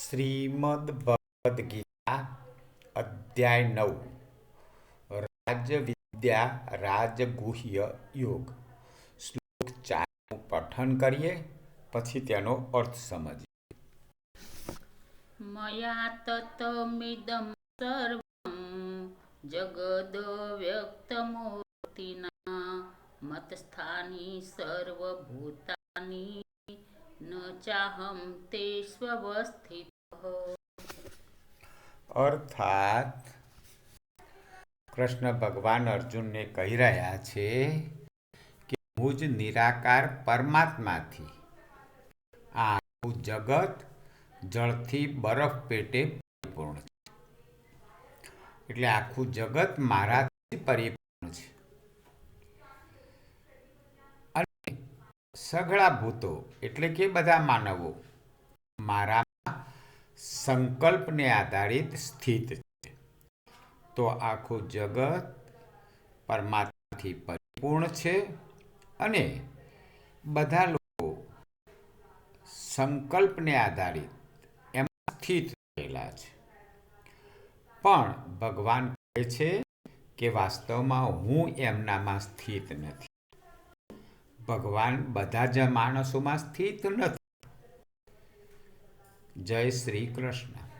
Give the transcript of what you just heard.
શ્રીમદ ભગવદ્ ગીતા અધ્યાય 9 રાજવિદ્યા રાજગુહ્ય યોગ શ્લોક 4નું પઠન કરીએ, પછી તેનો અર્થ સમજીએ. મયા તતમિદં સર્વં જગદ વ્યક્તમૂર્તિના મતસ્થાની સર્વભૂતાની ન ચાહમ તે સ્વવસ્થિતઃ. અર્થાત કૃષ્ણ ભગવાન અર્જુનને કહી રહ્યા છે કે હું જ નિરાકાર પરમાત્માથી આ આખું જગત જળથી બરફ પેટે પરિપૂર્ણ છે. એટલે આખું જગત મારાથી પરિપૂર્ણ છે અને સઘળા ભૂતો એટલે કે બધા માનવો મારા સંકલ્પને આધારિત સ્થિત છે. તો આખું જગત પરમાત્માથી પરિપૂર્ણ છે અને બધા લોકો સંકલ્પને આધારિત એમાં સ્થિત થયેલા છે. પણ ભગવાન કહે છે કે વાસ્તવમાં હું એમનામાં સ્થિત નથી. ભગવાન બધા જ માણસોમાં સ્થિત નથી. જય શ્રી કૃષ્ણ.